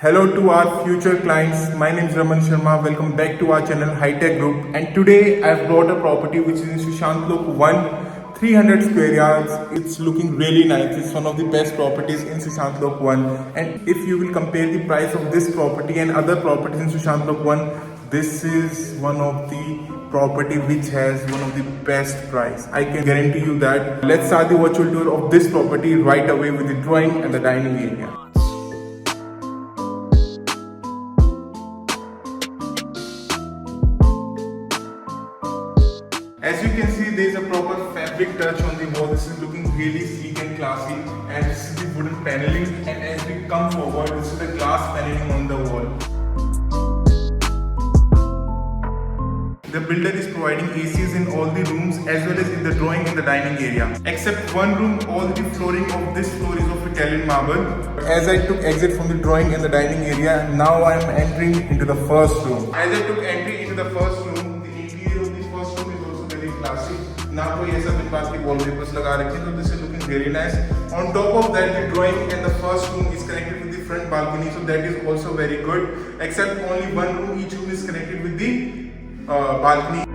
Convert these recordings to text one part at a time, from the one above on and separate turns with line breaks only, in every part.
Hello to our future clients. My name is Raman Sharma. Welcome back to our channel High Tech Group. And today I've brought a property which is in Sushant Lok 1, 300 square yards. It's looking really nice. It's one of the best properties in Sushant Lok 1. And if you will compare the price of this property and other properties in Sushant Lok 1, this is one of the property which has one of the best price. I can guarantee you that. Let's start the virtual tour of this property right away with the drawing and the dining area. As you can see, there is a proper fabric touch on the wall. This is looking really sleek and classy, and this is the wooden paneling. And as we come forward, this is the glass paneling on the wall. The builder is providing ACs in all the rooms as well as in the drawing and the dining area. Except one room, all the flooring of this floor is of Italian marble. As I took exit from the drawing and the dining area, now I am entering into the first room. As I took entry into the first room, the interior of the first room is also very classy. Now कोई ऐसा मेरे पास की wallpapers लगा रखे हैं, so this is looking very nice. On top of that, the drawing and the first room is connected with the front balcony, so that is also very good. Except only one room, each room is connected with the balcony.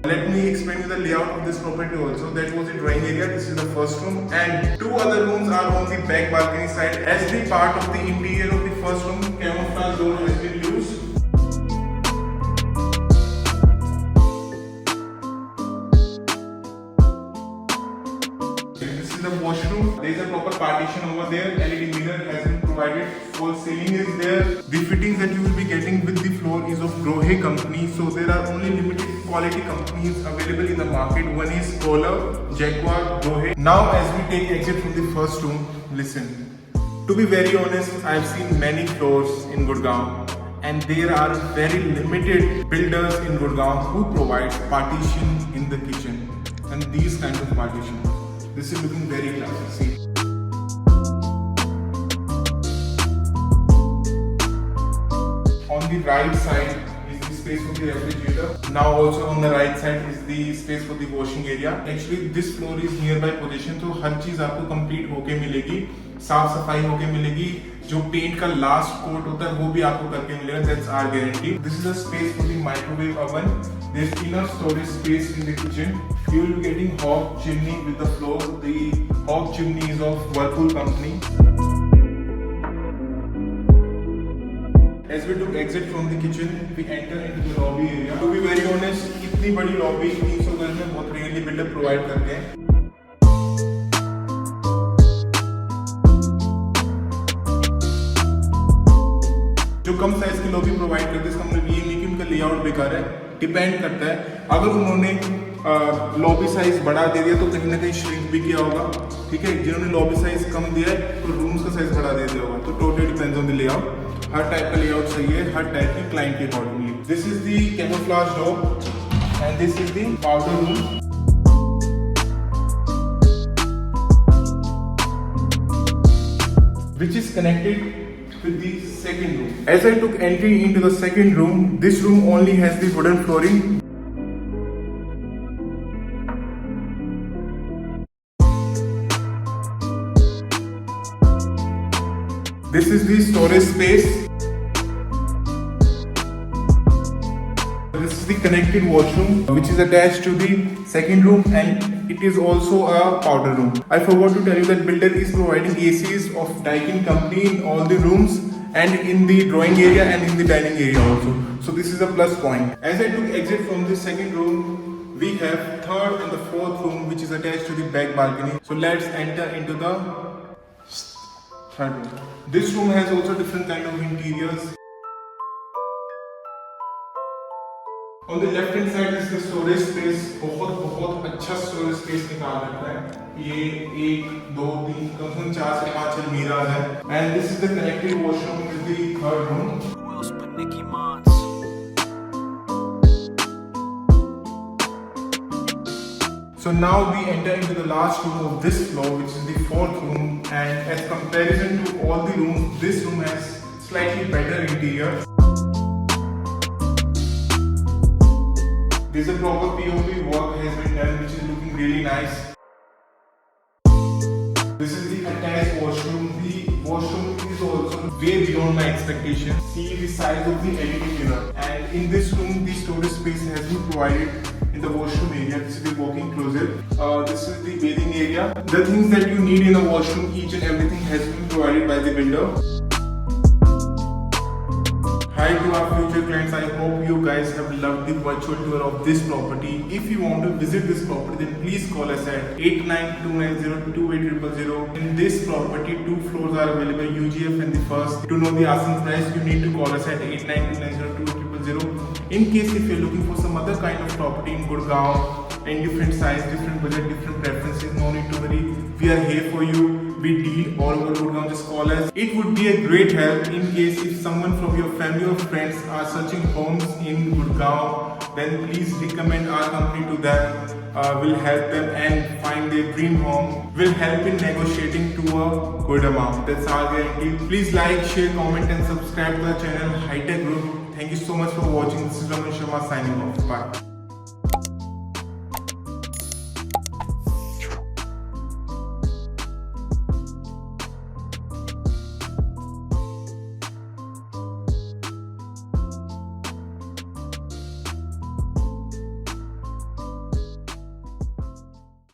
Let me explain you the layout of this property also. That was the drawing area. This is the first room, and two other rooms are on the back balcony side. As the part of the interior of the first room, camouflage door has been used. This is the washroom. There is a proper partition over there. LED mirror has been provided. False ceiling is there. The fittings that you will be getting with the floor is of Grohe company. So there are only limited quality companies available in the market. One is Kohler, Jaguar, Grohe. Now as we take exit from the first room, listen. To be very honest, I have seen many floors in Gurgaon, and there are very limited builders in Gurgaon who provide partition in the kitchen, and these kind of partition. This is looking very classy. See. On the right side is the space for the refrigerator. Now also on the right side is the space for the washing area. Actually this floor is nearby position, तो हर चीज आपको complete होके मिलेगी, साफ सफाई होके मिलेगी. जो पेंट का लास्ट कोट होता है वो भी आपको करके मिलेगा. That's our guarantee. This is a space for the microwave oven. There's enough storage space in the kitchen. You will be getting hog chimney with the floor. The hog chimney is of Whirlpool company. As we took exit from the kitchen, we enter into the lobby area. To be very honest, इतनी बड़ी lobby 300 गज में बहुत rarely builder provide करते हैं. जो कम size की lobby provide करते हैं इसका मतलब ये नहीं कि उनका लेआउट बेकार है. डिपेंड करता है. अगर उन्होंने लॉबी साइज बढ़ा दे दिया तो कहीं ना कहीं श्रिंक भी किया होगा. ठीक है, जिन्होंने लॉबी साइज कम दिया है तो रूम्स का साइज बढ़ा दे दिया होगा. तो totally depends on the layout. Her type का लेआउट सही है हर टाइप की क्लाइंट के accordingly. This is the camouflage door and this is the powder room. Which is connected with the second room. As I took entry into the second room, this room only has the wooden flooring. This is the storage space. This is the connected washroom which is attached to the second room, and it is also a powder room. I forgot to tell you that builder is providing ACs of Daikin company in all the rooms and in the drawing area and in the dining area also. So this is a plus point. As I took exit from the second room, we have third and the fourth room which is attached to the back balcony. So let's enter into the third room. This room has also different kind of interiors. On the left hand side is the storage space. बहुत अच्छा storage space निकाल रखा है. ये 1, 2, 3 कम से कम 4 से 5 अलमीरा है. And this is the connected washroom with the third room. So now we enter into the last room of this floor, which is the fourth room. And as comparison to all the rooms, this room has slightly better interior. There's a proper POP work has been done, which is looking really nice. This is the attached washroom. The Washroom is also way beyond my expectations. See the size of the LED mirror. And in this room, the storage space has been provided in the washroom area. This is the walk-in closet. This is the bathing area. The things that you need in a washroom, each and everything has been provided by the builder. Hi to our future clients, I hope you guys have loved the virtual tour of this property. If you want to visit this property, then please call us at 8929028000. In this property, 2 floors are available, UGF and the first. To know the asking price, you need to call us at 8929028000. In case if you're looking for some other kind of property in Gurgaon, in different size, different budget, different preferences, no need to worry. We are here for you. We deal all over Gurgaon, just call us. It would be a great help in case if someone from your family or friends are searching homes in Gurgaon, then please recommend our company to them. We'll help them and find their dream home. We'll help in negotiating to a good amount. That's our guarantee. Please like, share, comment and subscribe to our channel Hi Tech Group. Thank you so much for watching. This is Raman Sharma signing off. Bye.